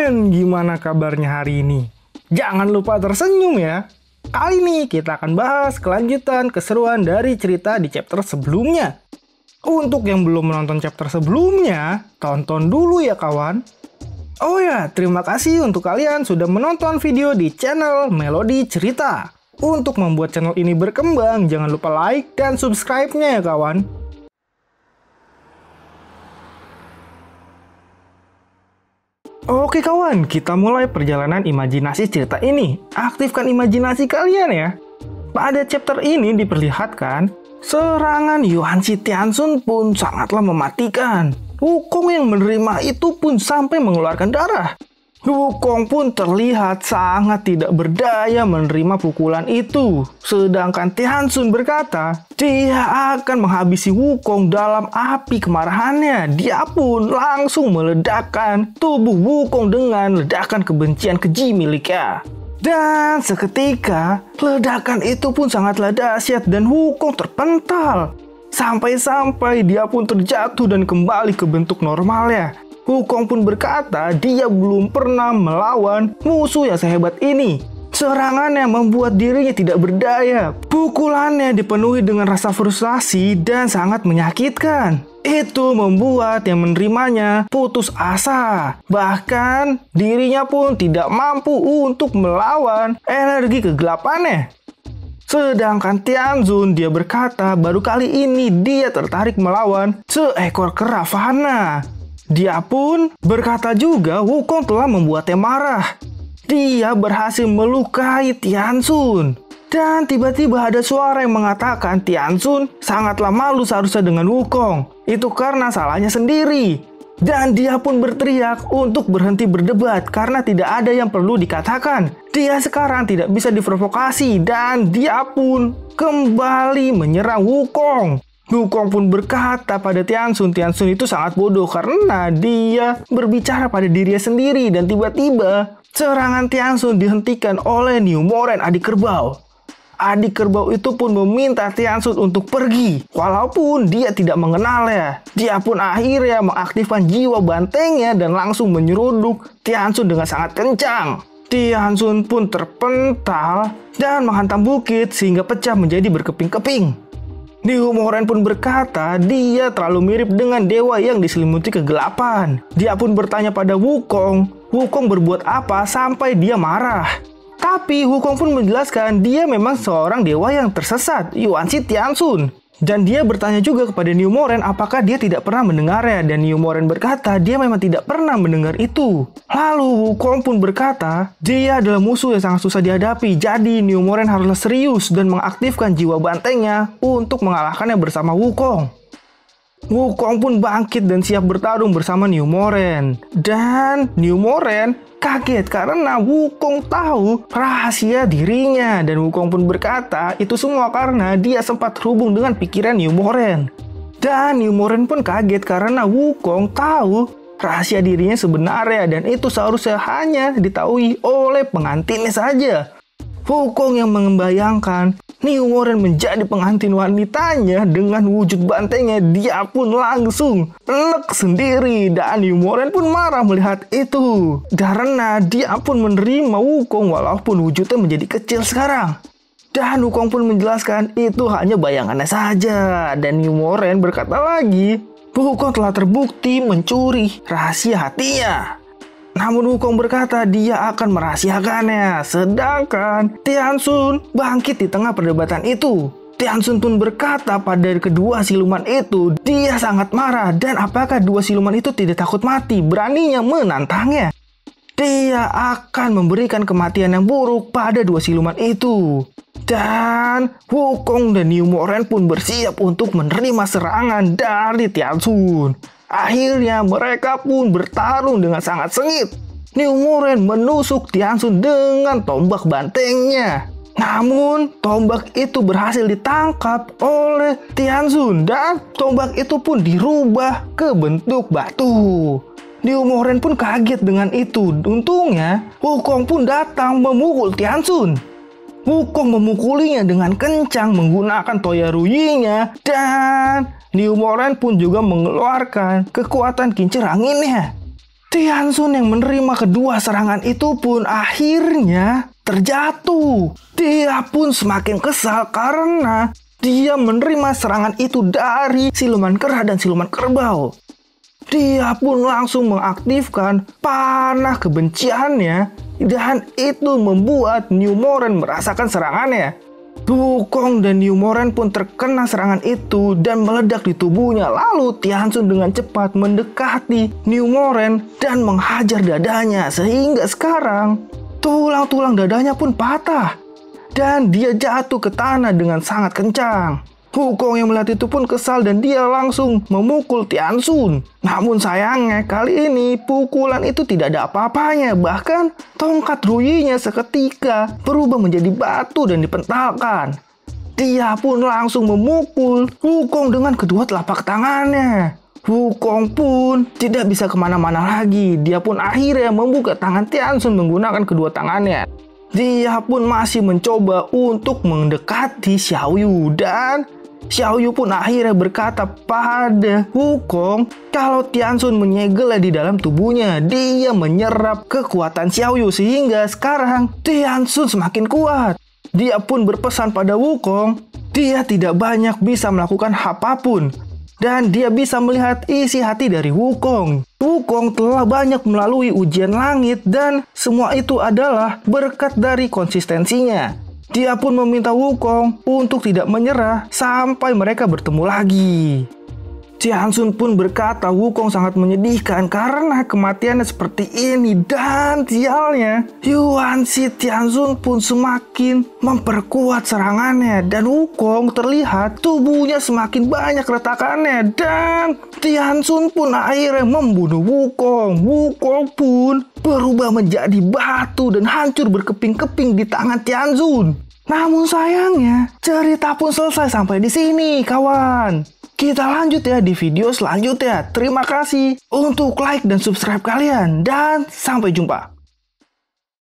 Men, gimana kabarnya hari ini? Jangan lupa tersenyum ya. Kali ini kita akan bahas kelanjutan keseruan dari cerita di chapter sebelumnya. Untuk yang belum menonton chapter sebelumnya, tonton dulu ya kawan. Oh ya, terima kasih untuk kalian sudah menonton video di channel Melody Cerita. Untuk membuat channel ini berkembang, jangan lupa like dan subscribe-nya ya kawan. Oke kawan, kita mulai perjalanan imajinasi cerita ini. Aktifkan imajinasi kalian ya. Pada chapter ini diperlihatkan, serangan Yuan Shi Tianxun pun sangatlah mematikan. Wukong yang menerima itu pun sampai mengeluarkan darah. Wukong pun terlihat sangat tidak berdaya menerima pukulan itu. Sedangkan Tianxun berkata, dia akan menghabisi Wukong dalam api kemarahannya. Dia pun langsung meledakkan tubuh Wukong dengan ledakan kebencian keji miliknya. Dan seketika, ledakan itu pun sangatlah dahsyat dan Wukong terpental. Sampai-sampai dia pun terjatuh dan kembali ke bentuk normalnya. Wukong pun berkata dia belum pernah melawan musuh yang sehebat ini. Serangannya membuat dirinya tidak berdaya. Pukulannya dipenuhi dengan rasa frustasi dan sangat menyakitkan. Itu membuat yang menerimanya putus asa. Bahkan dirinya pun tidak mampu untuk melawan energi kegelapannya. Sedangkan Tianxun dia berkata baru kali ini dia tertarik melawan seekor kera fana. Dia pun berkata juga Wukong telah membuatnya marah. Dia berhasil melukai Tianxun. Dan tiba-tiba ada suara yang mengatakan Tianxun sangatlah malu seharusnya dengan Wukong. Itu karena salahnya sendiri. Dan dia pun berteriak untuk berhenti berdebat karena tidak ada yang perlu dikatakan. Dia sekarang tidak bisa diprovokasi dan dia pun kembali menyerang Wukong. Wukong pun berkata pada Tianxun itu sangat bodoh karena dia berbicara pada dirinya sendiri dan tiba-tiba serangan Tianxun dihentikan oleh New Moren adik kerbau. Adik kerbau itu pun meminta Tianxun untuk pergi walaupun dia tidak mengenalnya. Dia pun akhirnya mengaktifkan jiwa bantengnya dan langsung menyeruduk Tianxun dengan sangat kencang. Tianxun pun terpental dan menghantam bukit sehingga pecah menjadi berkeping-keping. New Moren pun berkata dia terlalu mirip dengan dewa yang diselimuti kegelapan. Dia pun bertanya pada Wukong berbuat apa sampai dia marah. Tapi Wukong pun menjelaskan dia memang seorang dewa yang tersesat, Yuan Shi Tianxun. Dan dia bertanya juga kepada New Moren apakah dia tidak pernah mendengarnya. Dan New Moren berkata dia memang tidak pernah mendengar itu. Lalu Wukong pun berkata dia adalah musuh yang sangat susah dihadapi. Jadi New Moren haruslah serius dan mengaktifkan jiwa bantengnya untuk mengalahkannya bersama Wukong. Wukong pun bangkit dan siap bertarung bersama New Moren. Dan New Moren kaget karena Wukong tahu rahasia dirinya. Dan Wukong pun berkata itu semua karena dia sempat terhubung dengan pikiran New Moren. Dan New Moren pun kaget karena Wukong tahu rahasia dirinya sebenarnya. Dan itu seharusnya hanya diketahui oleh pengantinnya saja. Wukong yang membayangkan New Moren menjadi pengantin wanitanya dengan wujud bantengnya, dia pun langsung enek sendiri. Dan New Moren pun marah melihat itu karena dia pun menerima Wukong walaupun wujudnya menjadi kecil sekarang. Dan Wukong pun menjelaskan itu hanya bayangannya saja. Dan New Moren berkata lagi, Wukong telah terbukti mencuri rahasia hatinya. Namun Wukong berkata dia akan merahasiakannya. Sedangkan Tianxun bangkit di tengah perdebatan itu. Tianxun pun berkata pada kedua siluman itu dia sangat marah. Dan apakah dua siluman itu tidak takut mati, beraninya menantangnya. Dia akan memberikan kematian yang buruk pada dua siluman itu. Dan Wukong dan New Moren pun bersiap untuk menerima serangan dari Tianxun. Akhirnya mereka pun bertarung dengan sangat sengit. New Moren menusuk Tianxun dengan tombak bantengnya. Namun tombak itu berhasil ditangkap oleh Tianxun dan tombak itu pun dirubah ke bentuk batu. New Moren pun kaget dengan itu. Untungnya Wukong pun datang memukul Tianxun. Wukong memukulinya dengan kencang menggunakan Toya Ruyi-nya dan New Moren pun juga mengeluarkan kekuatan kincir anginnya. Tianxun yang menerima kedua serangan itu pun akhirnya terjatuh. Dia pun semakin kesal karena dia menerima serangan itu dari siluman kera dan siluman kerbau. Dia pun langsung mengaktifkan panah kebenciannya dan itu membuat New Moren merasakan serangannya. Wukong dan New Moren pun terkena serangan itu dan meledak di tubuhnya. Lalu Tianxun dengan cepat mendekati New Moren dan menghajar dadanya sehingga sekarang tulang-tulang dadanya pun patah dan dia jatuh ke tanah dengan sangat kencang. Wukong yang melihat itu pun kesal dan dia langsung memukul Tianxun. Namun sayangnya kali ini pukulan itu tidak ada apa-apanya. Bahkan tongkat Ruyi-nya seketika berubah menjadi batu dan dipentalkan. Dia pun langsung memukul Wukong dengan kedua telapak tangannya. Wukong pun tidak bisa kemana-mana lagi. Dia pun akhirnya membuka tangan Tianxun menggunakan kedua tangannya. Dia pun masih mencoba untuk mendekati Xiaoyu dan Xiaoyu pun akhirnya berkata pada Wukong kalau Tianxun menyegelnya di dalam tubuhnya. Dia menyerap kekuatan Xiaoyu sehingga sekarang Tianxun semakin kuat. Dia pun berpesan pada Wukong, dia tidak banyak bisa melakukan apapun dan dia bisa melihat isi hati dari Wukong. Wukong telah banyak melalui ujian langit dan semua itu adalah berkat dari konsistensinya. Dia pun meminta Wukong untuk tidak menyerah sampai mereka bertemu lagi. Tianxun pun berkata Wukong sangat menyedihkan karena kematiannya seperti ini dan sialnya Yuanshi Tianxun pun semakin memperkuat serangannya dan Wukong terlihat tubuhnya semakin banyak retakannya dan Tianxun pun akhirnya membunuh Wukong. Wukong pun berubah menjadi batu dan hancur berkeping-keping di tangan Tianxun. Namun sayangnya cerita pun selesai sampai di sini kawan. Kita lanjut ya di video selanjutnya. Terima kasih untuk like dan subscribe kalian dan sampai jumpa.